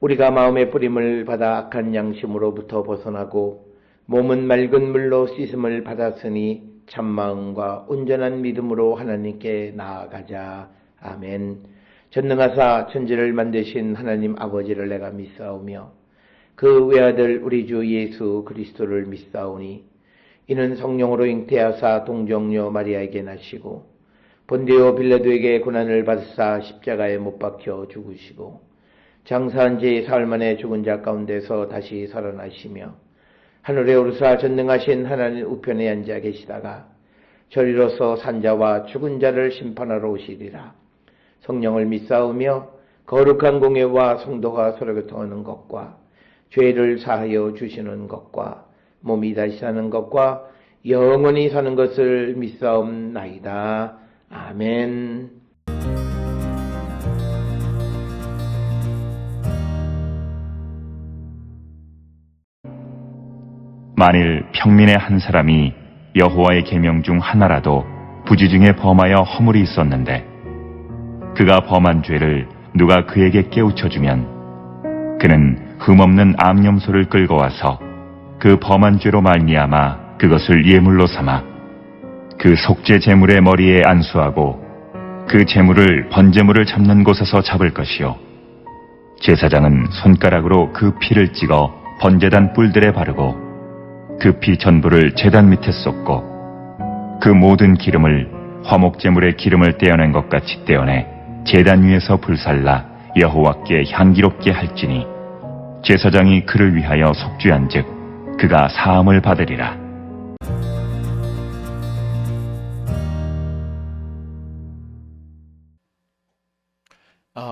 우리가 마음의 뿌림을 받아 악한 양심으로부터 벗어나고 몸은 맑은 물로 씻음을 받았으니 참마음과 온전한 믿음으로 하나님께 나아가자. 아멘. 전능하사 천지를 만드신 하나님 아버지를 내가 믿사오며 그 외아들 우리 주 예수 그리스도를 믿사오니 이는 성령으로 잉태하사 동정녀 마리아에게 나시고 본디오 빌라도에게 고난을 받으사 십자가에 못 박혀 죽으시고 장사한 지 사흘 만에 죽은 자 가운데서 다시 살아나시며 하늘에 오르사 전능하신 하나님 우편에 앉아 계시다가 저리로서 산자와 죽은 자를 심판하러 오시리라. 성령을 믿사오며 거룩한 공예와 성도가 서로 교통하는 것과 죄를 사하여 주시는 것과 몸이 다시 사는 것과 영원히 사는 것을 믿사옵나이다. 아멘. 만일 평민의 한 사람이 여호와의 계명 중 하나라도 부지 중에 범하여 허물이 있었는데 그가 범한 죄를 누가 그에게 깨우쳐주면 그는 흠없는 암염소를 끌고 와서 그 범한 죄로 말미암아 그것을 예물로 삼아 그 속죄 제물의 머리에 안수하고 그 제물을 번제물을 잡는 곳에서 잡을 것이요 제사장은 손가락으로 그 피를 찍어 번제단 뿔들에 바르고 그 피 전부를 제단 밑에 쏟고 그 모든 기름을 화목제물의 기름을 떼어낸 것 같이 떼어내 제단 위에서 불살라 여호와께 향기롭게 할지니 제사장이 그를 위하여 속죄한즉 그가 사함을 받으리라.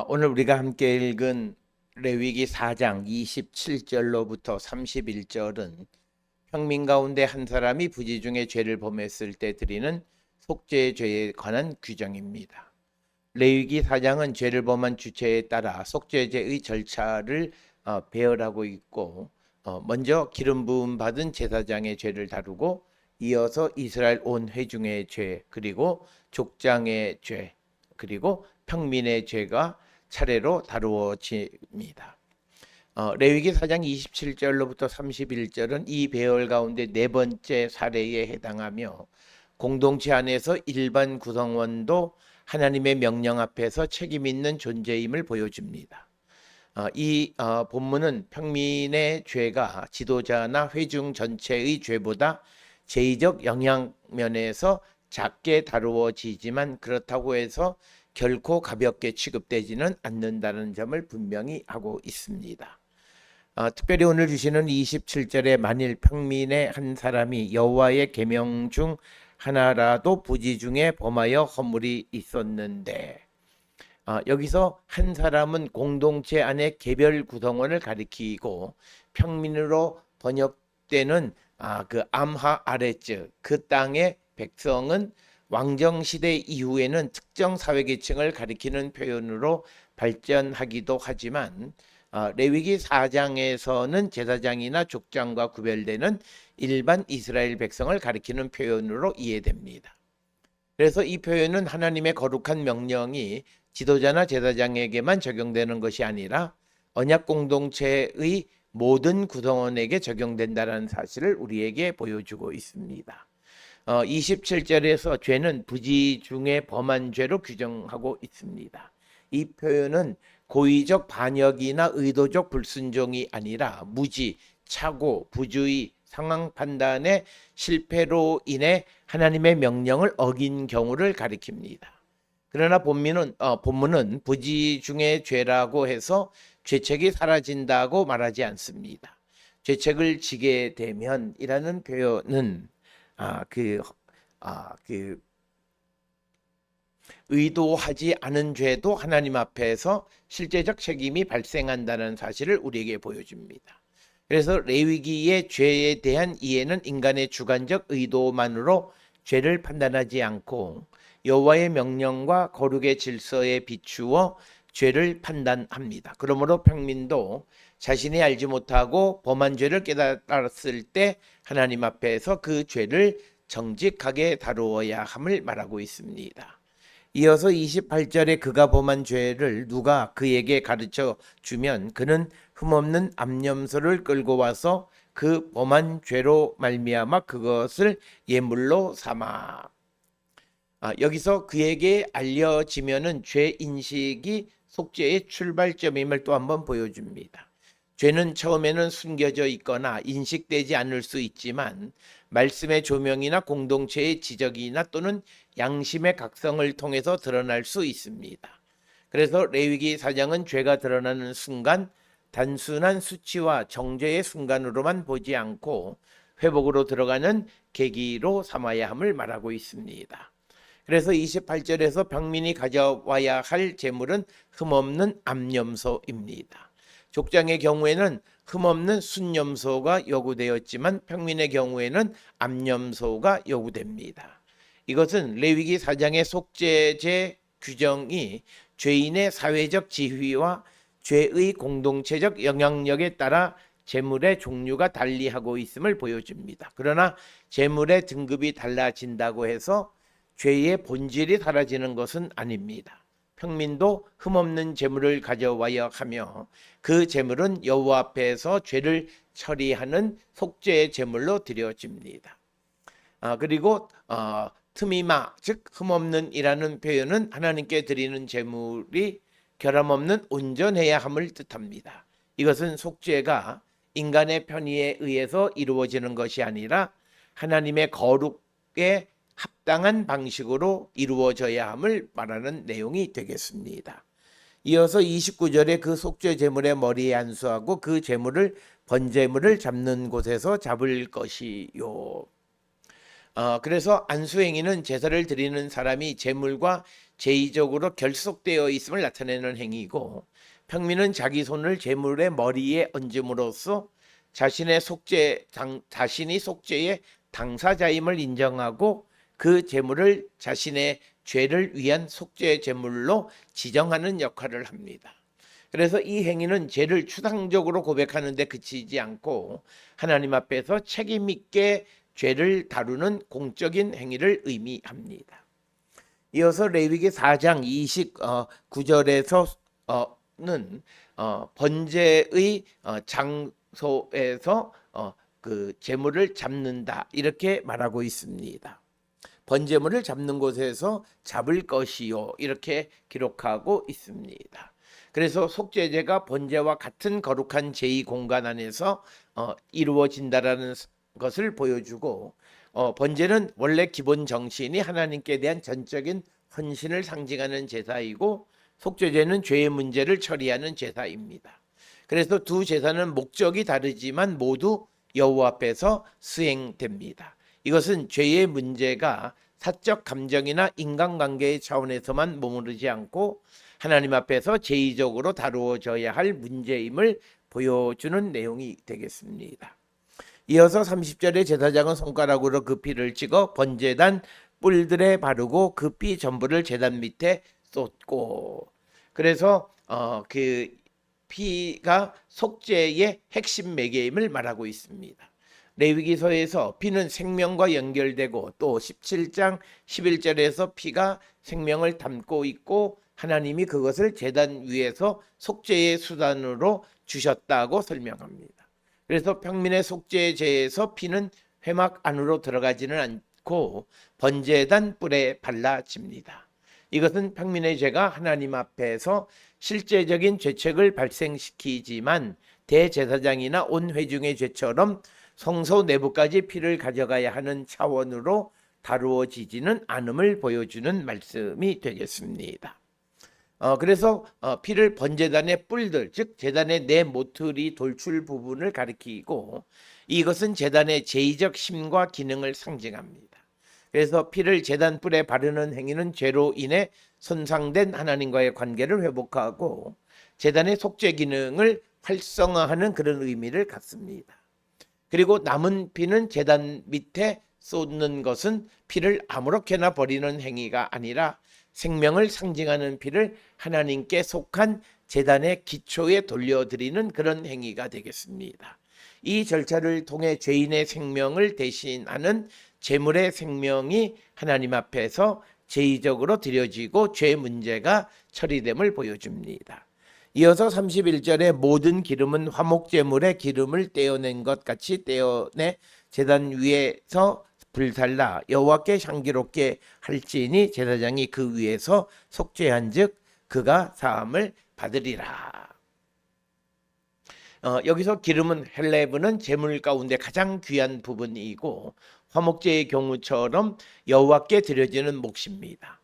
오늘 우리가 함께 읽은 레위기 4장 27절로부터 31절은 평민 가운데 한 사람이 부지 중에 죄를 범했을 때 드리는 속죄의 죄에 관한 규정입니다. 레위기 4장은 죄를 범한 주체에 따라 속죄제의 절차를 배열하고 있고 먼저 기름 부음 받은 제사장의 죄를 다루고 이어서 이스라엘 온 회중의 죄, 그리고 족장의 죄, 그리고 평민의 죄가 차례로 다루어집니다. 레위기 4장 27절로부터 31절은 이 배열 가운데 네 번째 사례에 해당하며 공동체 안에서 일반 구성원도 하나님의 명령 앞에서 책임 있는 존재임을 보여줍니다. 이 본문은 평민의 죄가 지도자나 회중 전체의 죄보다 제의적 영향면에서 작게 다루어지지만 그렇다고 해서 결코 가볍게 취급되지는 않는다는 점을 분명히 하고 있습니다. 특별히 오늘 주시는 27절에 만일 평민의 한 사람이 여호와의 계명 중 하나라도 부지 중에 범하여 허물이 있었는데 여기서 한 사람은 공동체 안에 개별 구성원을 가리키고 평민으로 번역되는 그 암하 아레츠 그 땅의 백성은 왕정시대 이후에는 특정 사회계층을 가리키는 표현으로 발전하기도 하지만 레위기 4장에서는 제사장이나 족장과 구별되는 일반 이스라엘 백성을 가리키는 표현으로 이해됩니다. 그래서 이 표현은 하나님의 거룩한 명령이 지도자나 제사장에게만 적용되는 것이 아니라 언약 공동체의 모든 구성원에게 적용된다는 사실을 우리에게 보여주고 있습니다. 27절에서 죄는 부지 중에 범한 죄로 규정하고 있습니다. 이 표현은 고의적 반역이나 의도적 불순종이 아니라 무지, 착오, 부주의, 상황 판단의 실패로 인해 하나님의 명령을 어긴 경우를 가리킵니다. 그러나 본문은 부지 중의 죄라고 해서 죄책이 사라진다고 말하지 않습니다. 죄책을 지게 되면이라는 표현은 의도하지 않은 죄도 하나님 앞에서 실제적 책임이 발생한다는 사실을 우리에게 보여줍니다. 그래서 레위기의 죄에 대한 이해는 인간의 주관적 의도만으로 죄를 판단하지 않고 여호와의 명령과 거룩의 질서에 비추어 죄를 판단합니다. 그러므로 평민도 자신이 알지 못하고 범한 죄를 깨달았을 때 하나님 앞에서 그 죄를 정직하게 다루어야 함을 말하고 있습니다. 이어서 28절에 그가 범한 죄를 누가 그에게 가르쳐 주면 그는 흠없는 암염소를 끌고 와서 그 범한 죄로 말미암아 그것을 예물로 삼아. 여기서 그에게 알려지면은 죄 인식이 속죄의 출발점임을 또 한번 보여줍니다. 죄는 처음에는 숨겨져 있거나 인식되지 않을 수 있지만 말씀의 조명이나 공동체의 지적이나 또는 양심의 각성을 통해서 드러날 수 있습니다. 그래서 레위기 4장은 죄가 드러나는 순간 단순한 수치와 정죄의 순간으로만 보지 않고 회복으로 들어가는 계기로 삼아야 함을 말하고 있습니다. 그래서 28절에서 병민이 가져와야 할 제물은 흠없는 암염소입니다. 족장의 경우에는 흠없는 순염소가 요구되었지만 평민의 경우에는 암염소가 요구됩니다. 이것은 레위기 4장의 속죄제 규정이 죄인의 사회적 지위와 죄의 공동체적 영향력에 따라 제물의 종류가 달리하고 있음을 보여줍니다. 그러나 제물의 등급이 달라진다고 해서 죄의 본질이 사라지는 것은 아닙니다. 평민도 흠없는 제물을 가져와야 하며 그 제물은 여호와 앞에서 죄를 처리하는 속죄의 제물로 드려집니다. 그리고 트미마 즉 흠없는이라는 표현은 하나님께 드리는 제물이 결함없는 온전해야 함을 뜻합니다. 이것은 속죄가 인간의 편의에 의해서 이루어지는 것이 아니라 하나님의 거룩에 합당한 방식으로 이루어져야 함을 말하는 내용이 되겠습니다. 이어서 29절에 그 속죄 제물의 머리에 안수하고 그 제물을 번제물을 잡는 곳에서 잡을 것이요. 그래서 안수행위는 제사를 드리는 사람이 제물과 제의적으로 결속되어 있음을 나타내는 행위이고, 평민은 자기 손을 제물의 머리에 얹음으로써 자신이 속죄의 당사자임을 인정하고 그 제물을 자신의 죄를 위한 속죄 제물로 지정하는 역할을 합니다. 그래서 이 행위는 죄를 추상적으로 고백하는 데 그치지 않고 하나님 앞에서 책임 있게 죄를 다루는 공적인 행위를 의미합니다. 이어서 레위기 4장 29절에서는 번제의 장소에서 그 제물을 잡는다 이렇게 말하고 있습니다. 번제물을 잡는 곳에서 잡을 것이요 이렇게 기록하고 있습니다. 그래서 속죄제가 번제와 같은 거룩한 제2 공간 안에서 이루어진다라는 것을 보여주고, 번제는 원래 기본 정신이 하나님께 대한 전적인 헌신을 상징하는 제사이고, 속죄제는 죄의 문제를 처리하는 제사입니다. 그래서 두 제사는 목적이 다르지만 모두 여호와 앞에서 수행됩니다. 이것은 죄의 문제가 사적 감정이나 인간관계의 차원에서만 머무르지 않고 하나님 앞에서 제의적으로 다루어져야 할 문제임을 보여주는 내용이 되겠습니다. 이어서 30절에 제사장은 손가락으로 그 피를 찍어 번제단 뿔들에 바르고 그 피 전부를 제단 밑에 쏟고, 그래서 그 피가 속죄의 핵심 매개임을 말하고 있습니다. 레위기서에서 피는 생명과 연결되고 또 17장 11절에서 피가 생명을 담고 있고 하나님이 그것을 제단 위에서 속죄의 수단으로 주셨다고 설명합니다. 그래서 평민의 속죄제에서 피는 회막 안으로 들어가지는 않고 번제단 뿔에 발라집니다. 이것은 평민의 죄가 하나님 앞에서 실제적인 죄책을 발생시키지만 대제사장이나 온 회중의 죄처럼 성소 내부까지 피를 가져가야 하는 차원으로 다루어지지는 않음을 보여주는 말씀이 되겠습니다. 그래서 피를 번제단의 뿔들, 즉 제단의 네 모퉁이 돌출 부분을 가리키고, 이것은 제단의 제의적 심과 기능을 상징합니다. 그래서 피를 제단 뿔에 바르는 행위는 죄로 인해 손상된 하나님과의 관계를 회복하고 제단의 속죄 기능을 활성화하는 그런 의미를 갖습니다. 그리고 남은 피는 제단 밑에 쏟는 것은 피를 아무렇게나 버리는 행위가 아니라 생명을 상징하는 피를 하나님께 속한 제단의 기초에 돌려드리는 그런 행위가 되겠습니다. 이 절차를 통해 죄인의 생명을 대신하는 제물의 생명이 하나님 앞에서 제의적으로 드려지고 죄 문제가 처리됨을 보여줍니다. 이어서 31절에 모든 기름은 화목제물의 기름을 떼어낸 것 같이 떼어내 제단 위에서 불살라 여호와께 향기롭게 할지니 제사장이 그 위에서 속죄한즉 그가 사함을 받으리라. 여기서 기름은 헬레브는 제물 가운데 가장 귀한 부분이고 화목제의 경우처럼 여호와께 드려지는 몫입니다.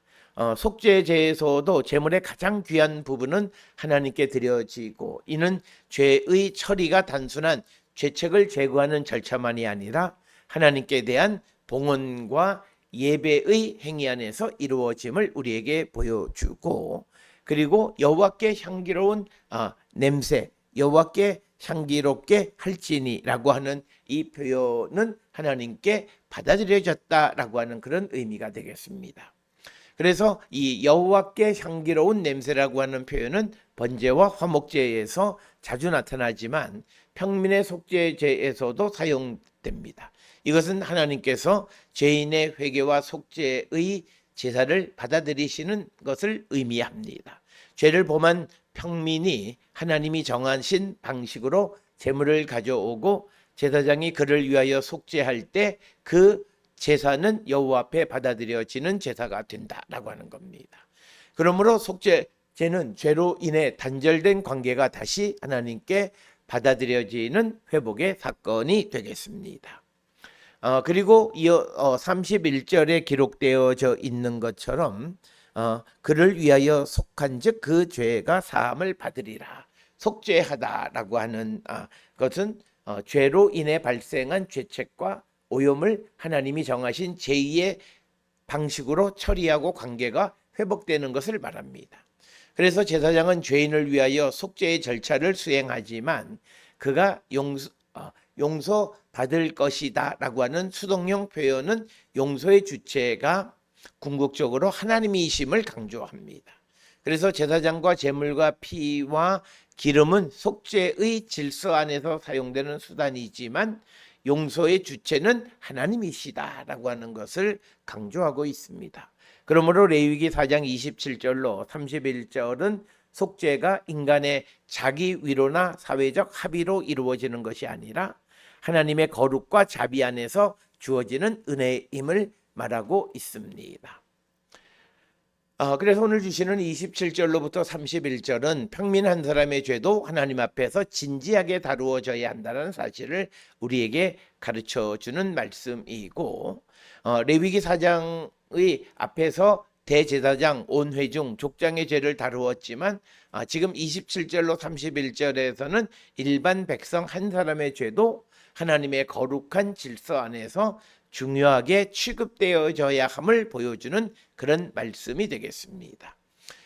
속죄제에서도 제물의 가장 귀한 부분은 하나님께 드려지고 이는 죄의 처리가 단순한 죄책을 제거하는 절차만이 아니라 하나님께 대한 봉헌과 예배의 행위 안에서 이루어짐을 우리에게 보여주고 그리고 여호와께 향기로운 냄새 여호와께 향기롭게 할지니라고 하는 이 표현은 하나님께 받아들여졌다라고 하는 그런 의미가 되겠습니다. 그래서 이 여호와께 향기로운 냄새라고 하는 표현은 번제와 화목제에서 자주 나타나지만 평민의 속죄제에서도 사용됩니다. 이것은 하나님께서 죄인의 회개와 속죄의 제사를 받아들이시는 것을 의미합니다. 죄를 범한 평민이 하나님이 정하신 방식으로 제물을 가져오고 제사장이 그를 위하여 속죄할 때 그 제사는 여호와 앞에 받아들여지는 제사가 된다라고 하는 겁니다. 그러므로 속죄제는 죄로 인해 단절된 관계가 다시 하나님께 받아들여지는 회복의 사건이 되겠습니다. 그리고 이어 31절에 기록되어져 있는 것처럼 그를 위하여 속한즉 그 죄가 사함을 받으리라. 속죄하다라고 하는 것은 죄로 인해 발생한 죄책과 오염을 하나님이 정하신 제2의 방식으로 처리하고 관계가 회복되는 것을 말합니다. 그래서 제사장은 죄인을 위하여 속죄의 절차를 수행하지만 그가 용서받을 것이다 라고 하는 수동용 표현은 용서의 주체가 궁극적으로 하나님이심을 강조합니다. 그래서 제사장과 제물과 피와 기름은 속죄의 질서 안에서 사용되는 수단이지만 용서의 주체는 하나님이시다라고 하는 것을 강조하고 있습니다. 그러므로 레위기 4장 27절로 31절은 속죄가 인간의 자기 위로나 사회적 합의로 이루어지는 것이 아니라 하나님의 거룩과 자비 안에서 주어지는 은혜임을 말하고 있습니다. 그래서 오늘 주시는 27절로부터 31절은 평민 한 사람의 죄도 하나님 앞에서 진지하게 다루어져야 한다는 사실을 우리에게 가르쳐주는 말씀이고 레위기 4장의 앞에서 대제사장, 온회중, 족장의 죄를 다루었지만 지금 27절로 31절에서는 일반 백성 한 사람의 죄도 하나님의 거룩한 질서 안에서 중요하게 취급되어져야 함을 보여주는 그런 말씀이 되겠습니다.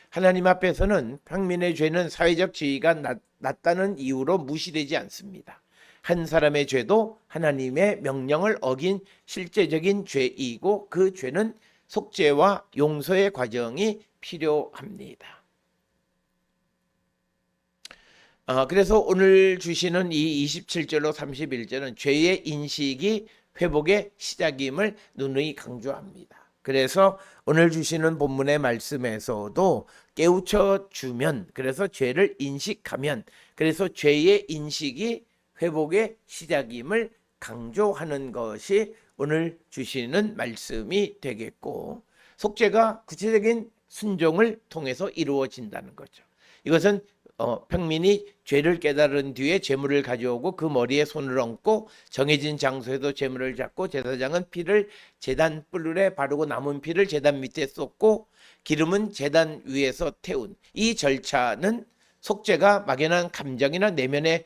하나님 앞에서는 평민의 죄는 사회적 지위가 낮다는 이유로 무시되지 않습니다. 한 사람의 죄도 하나님의 명령을 어긴 실제적인 죄이고 그 죄는 속죄와 용서의 과정이 필요합니다. 그래서 오늘 주시는 이 27절로 31절은 죄의 인식이 회복의 시작임을 누누이 강조합니다. 그래서 오늘 주시는 본문의 말씀에서도 깨우쳐 주면 그래서 죄를 인식하면 그래서 죄의 인식이 회복의 시작임을 강조하는 것이 오늘 주시는 말씀이 되겠고 속죄가 구체적인 순종을 통해서 이루어진다는 거죠. 이것은 평민이 죄를 깨달은 뒤에 제물을 가져오고 그 머리에 손을 얹고 정해진 장소에도 제물을 잡고 제사장은 피를 제단 뿔에 바르고 남은 피를 제단 밑에 쏟고 기름은 제단 위에서 태운 이 절차는 속죄가 막연한 감정이나 내면의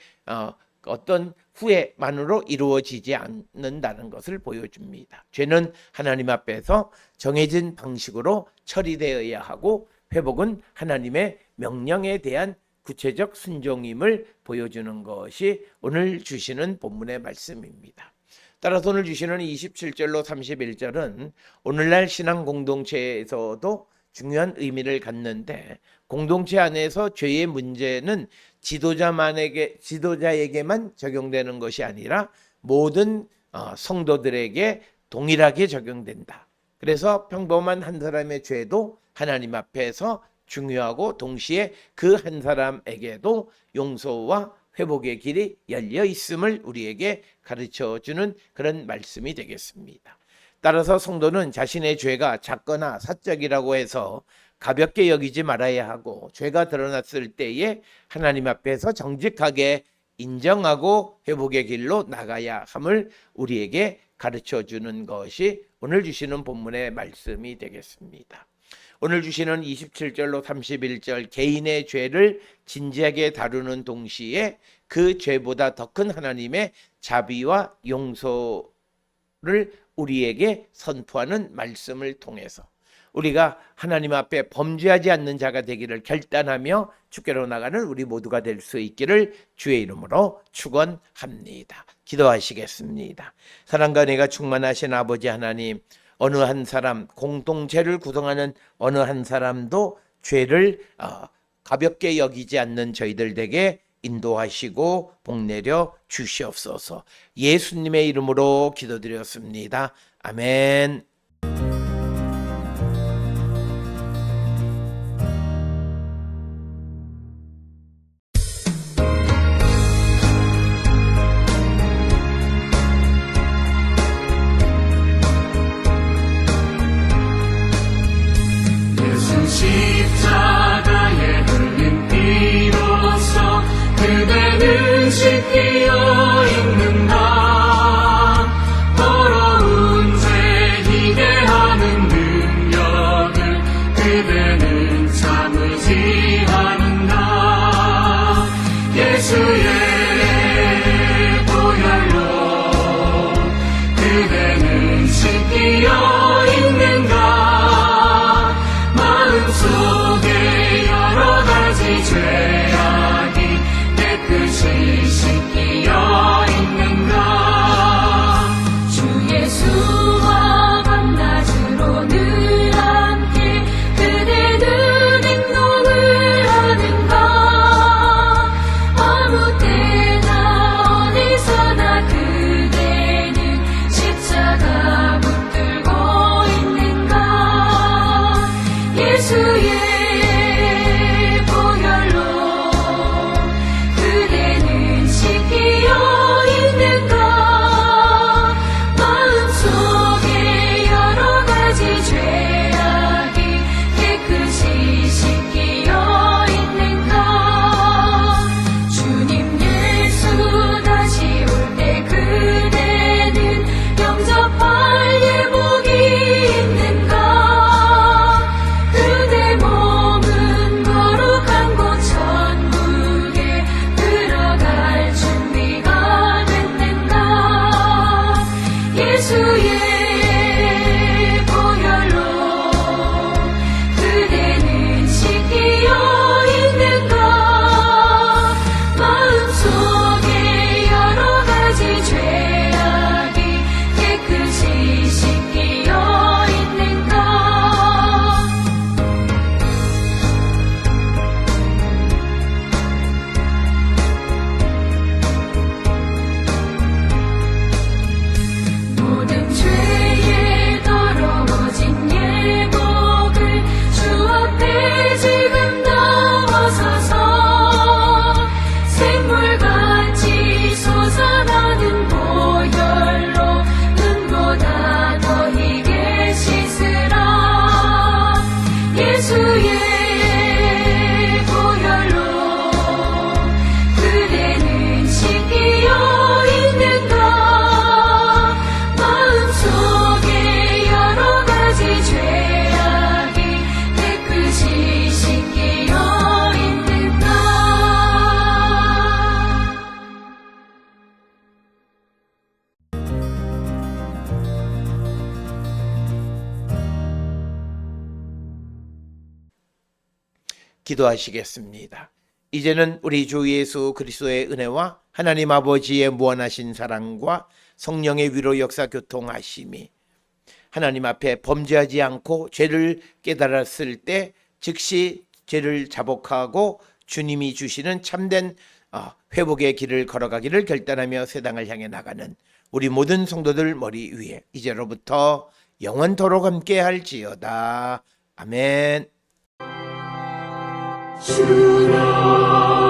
어떤 후회만으로 이루어지지 않는다는 것을 보여줍니다. 죄는 하나님 앞에서 정해진 방식으로 처리되어야 하고 회복은 하나님의 명령에 대한 구체적 순종임을 보여주는 것이 오늘 주시는 본문의 말씀입니다. 따라서 오늘 주시는 27절로 31절은 오늘날 신앙 공동체에서도 중요한 의미를 갖는데 공동체 안에서 죄의 문제는 지도자에게만 적용되는 것이 아니라 모든 성도들에게 동일하게 적용된다. 그래서 평범한 한 사람의 죄도 하나님 앞에서 중요하고 동시에 그 한 사람에게도 용서와 회복의 길이 열려 있음을 우리에게 가르쳐 주는 그런 말씀이 되겠습니다. 따라서 성도는 자신의 죄가 작거나 사적이라고 해서 가볍게 여기지 말아야 하고, 죄가 드러났을 때에 하나님 앞에서 정직하게 인정하고 회복의 길로 나가야 함을 우리에게 가르쳐 주는 것이 오늘 주시는 본문의 말씀이 되겠습니다. 오늘 주시는 27절로 31절 개인의 죄를 진지하게 다루는 동시에 그 죄보다 더 큰 하나님의 자비와 용서를 우리에게 선포하는 말씀을 통해서 우리가 하나님 앞에 범죄하지 않는 자가 되기를 결단하며 주께로 나가는 우리 모두가 될 수 있기를 주의 이름으로 축원합니다. 기도하시겠습니다. 사랑과 은혜가 충만하신 아버지 하나님, 어느 한 사람, 공동체를 구성하는 어느 한 사람도 죄를 가볍게 여기지 않는 저희들 에게 인도하시고 복내려 주시옵소서. 예수님의 이름으로 기도드렸습니다. 아멘. 십자가에 흘린 피로써 그대는 씻기어 있는가. 더러운 죄 희게 하는 능력을 그대는 참으지 않는가. 예수의 보혈로 그대는 씻기어 있는가. 속에 여러 가지 죄악이 깨끗이 씻기어 있는가. 주 예수와 밤낮으로 늘 함께 그대는 행동을 하는가. 아무 때나 어디서나 그대는 십자가 붙들고 있는가. 예수의 보혈로 그대는 씻기어 있는가. 마음속에 여러 가지 죄악이 깨끗이 씻기어 있는가. 주님 예수 다시 올 때 그대는 영접할 예복이 있는가. 그대 몸은 거룩한 곳 천국에 들어갈 준비가 됐는가. 예수의 보혈로 그대는 씻기어 있는가. 마음속에 여러 가지 죄악이 깨끗이 씻기어 있는가. 모든 죄에 더러워진 예복을 주 앞에 지금 나와서서 샘물같이 솟아나는 보혈로 눈보다 더 희게 씻으라. 예수의 보혈로 그대는 씻기어 있는가. 마음속에 여러 가지 죄악이 깨끗이 씻기어 있는가. 기도하시겠습니다. 이제는 우리 주 예수 그리스도의 은혜와 하나님 아버지의 무한하신 사랑과 성령의 위로 역사 교통하심이 하나님 앞에 범죄하지 않고 죄를 깨달았을 때 즉시 죄를 자복하고 주님이 주시는 참된 회복의 길을 걸어가기를 결단하며 세상을 향해 나가는 우리 모든 성도들 머리 위에 이제로부터 영원토록 함께할지어다. 아멘. 주라